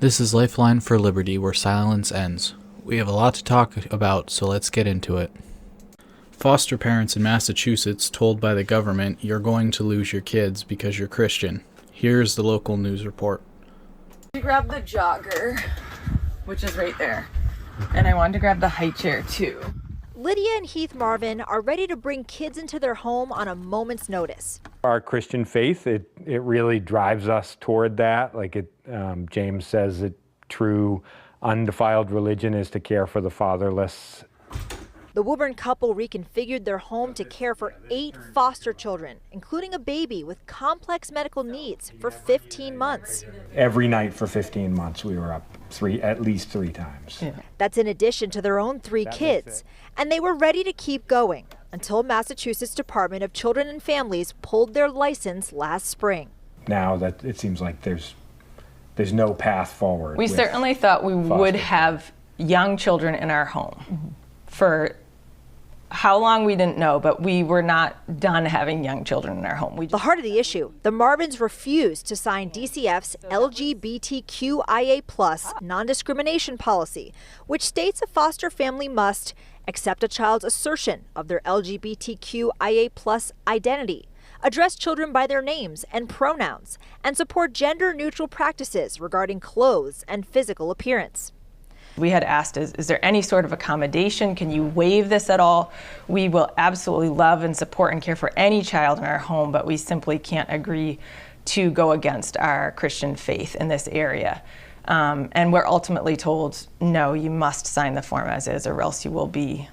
This is Lifeline for Liberty, where silence ends. We have a lot to talk about, so let's get into it. Foster parents in Massachusetts told by the government you're going to lose your kids because you're Christian. Here's the local news report. To grab the jogger, which is right there, and I wanted to grab the high chair too. Lydia and Heath Marvin are ready to bring kids into their home on a moment's notice. Our Christian faith, it really drives us toward that. James says that true undefiled religion is to care for the fatherless. The Woburn couple reconfigured their home to care for 8 foster children, including a baby with complex medical needs, for 15 months. Every night for 15 months we were up at least three times. Yeah. That's in addition to their own 3 kids. And they were ready to keep going until Massachusetts Department of Children and Families pulled their license last spring. Now that it seems like there's no path forward. We certainly thought we would have young children in our home. For how long we didn't know, but we were not done having young children in our home. The heart of the issue, the Marvins refused to sign DCF's LGBTQIA+ non-discrimination policy, which states a foster family must accept a child's assertion of their LGBTQIA+ identity, address children by their names and pronouns, and support gender-neutral practices regarding clothes and physical appearance. We had asked, is there any sort of accommodation? Can you waive this at all? We will absolutely love and support and care for any child in our home, but we simply can't agree to go against our Christian faith in this area. And we're ultimately told, no, you must sign the form as is, or else you will be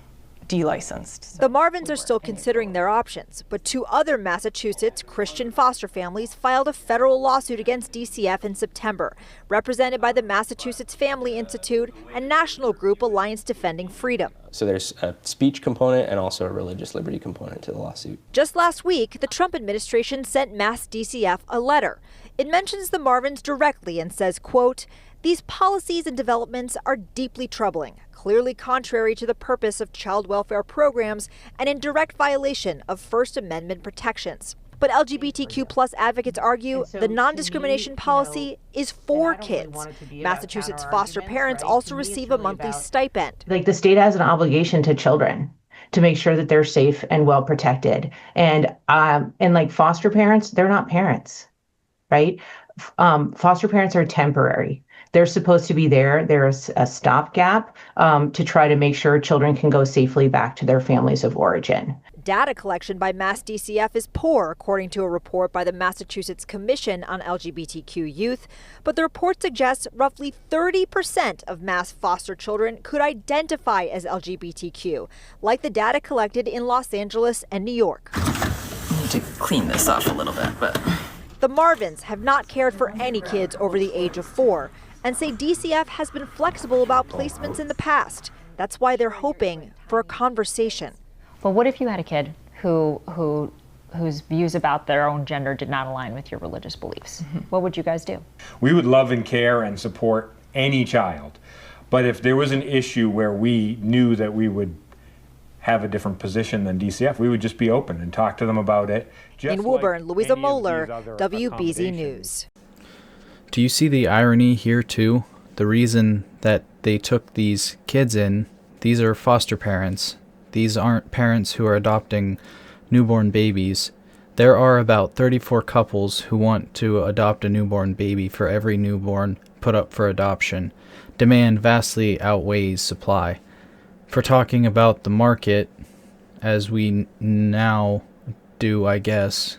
delicensed. The Marvins are still considering their options, but 2 other Massachusetts Christian foster families filed a federal lawsuit against DCF in September, represented by the Massachusetts Family Institute and national group Alliance Defending Freedom. So there's a speech component and also a religious liberty component to the lawsuit. Just last week, the Trump administration sent Mass DCF a letter. It mentions the Marvins directly and says, quote, "These policies and developments are deeply troubling, clearly contrary to the purpose of child welfare programs and in direct violation of First Amendment protections." But LGBTQ+ advocates argue the non-discrimination policy is for kids. Massachusetts foster parents also receive a monthly stipend. The state has an obligation to children to make sure that they're safe and well protected. And foster parents, they're not parents, right? Foster parents are temporary. They're supposed to be there. There's a stopgap to try to make sure children can go safely back to their families of origin. Data collection by Mass DCF is poor, according to a report by the Massachusetts Commission on LGBTQ Youth. But the report suggests roughly 30% of Mass foster children could identify as LGBTQ, like the data collected in Los Angeles and New York. I need to clean this off a little bit, but... The Marvins have not cared for any kids over the age of 4 and say DCF has been flexible about placements in the past. That's why they're hoping for a conversation. But what if you had a kid whose views about their own gender did not align with your religious beliefs? Mm-hmm. What would you guys do? We would love and care and support any child. But if there was an issue where we knew that we would have a different position than DCF, we would just be open and talk to them about it. In Woburn, Louisa Moeller, WBZ News. Do you see the irony here too? The reason that they took these kids in, these are foster parents. These aren't parents who are adopting newborn babies. There are about 34 couples who want to adopt a newborn baby for every newborn put up for adoption. Demand vastly outweighs supply. For talking about the market, as we now do, I guess,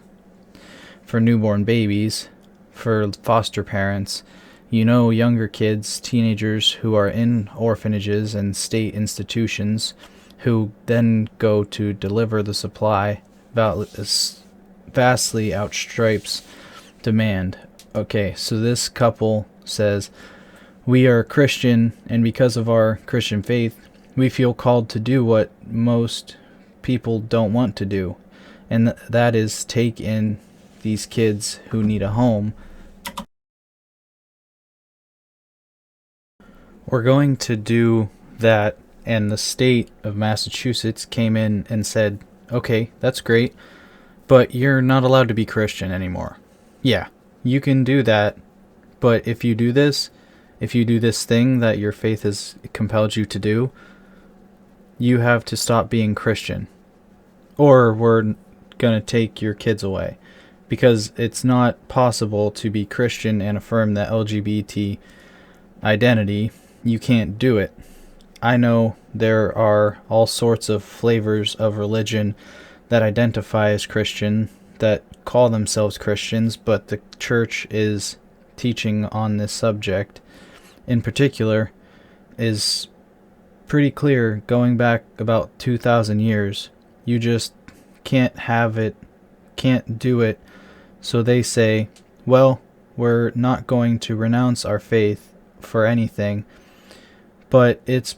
for newborn babies, for foster parents, younger kids, teenagers who are in orphanages and state institutions who then go to deliver the supply vastly outstrips demand. Okay, so this couple says, we are Christian, and because of our Christian faith, we feel called to do what most people don't want to do, and that is take in these kids who need a home. We're going to do that, and the state of Massachusetts came in and said, okay, that's great, but you're not allowed to be Christian anymore. Yeah, you can do that, but if you do this, if you do this thing that your faith has compelled you to do, you have to stop being Christian, or we're going to take your kids away. Because it's not possible to be Christian and affirm the LGBT identity. You can't do it. I know there are all sorts of flavors of religion that identify as Christian, that call themselves Christians, but the church is teaching on this subject in particular is pretty clear, going back about 2,000 years. You just can't have it, can't do it. So they say, well, we're not going to renounce our faith for anything, but it's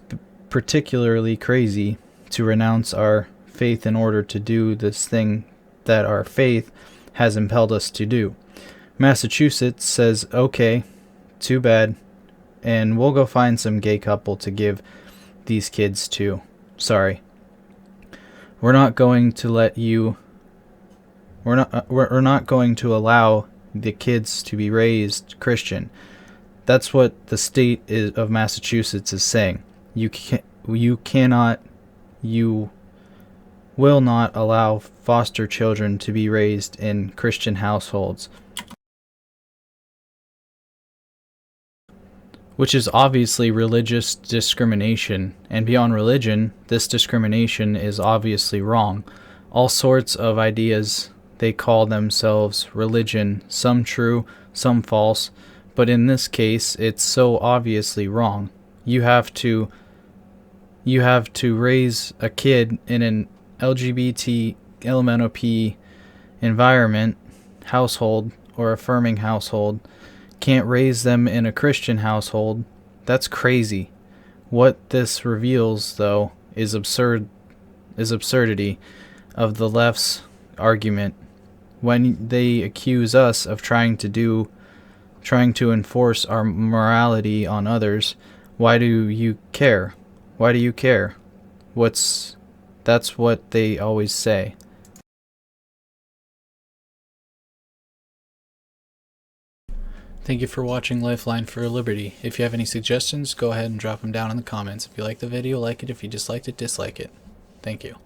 particularly crazy to renounce our faith in order to do this thing that our faith has impelled us to do. Massachusetts says, okay, too bad, and we'll go find some gay couple to give these kids to. Sorry. We're not going to let you, we're not going to allow the kids to be raised Christian. That's what the state of Massachusetts is saying. You will not allow foster children to be raised in Christian households, which is obviously religious discrimination, and beyond religion, this discrimination is obviously wrong. All sorts of ideas, they call themselves religion, some true, some false, but in this case, it's so obviously wrong. You have to raise a kid in an LGBT, LMNOP environment, household, or affirming household. Can't raise them in a Christian household. That's crazy. What this reveals, though, is absurdity of the left's argument when they accuse us of trying to enforce our morality on others. Why do you care? Why do you care? That's what they always say. Thank you for watching Lifeline for Liberty. If you have any suggestions, go ahead and drop them down in the comments. If you like the video, like it. If you disliked it, dislike it. Thank you.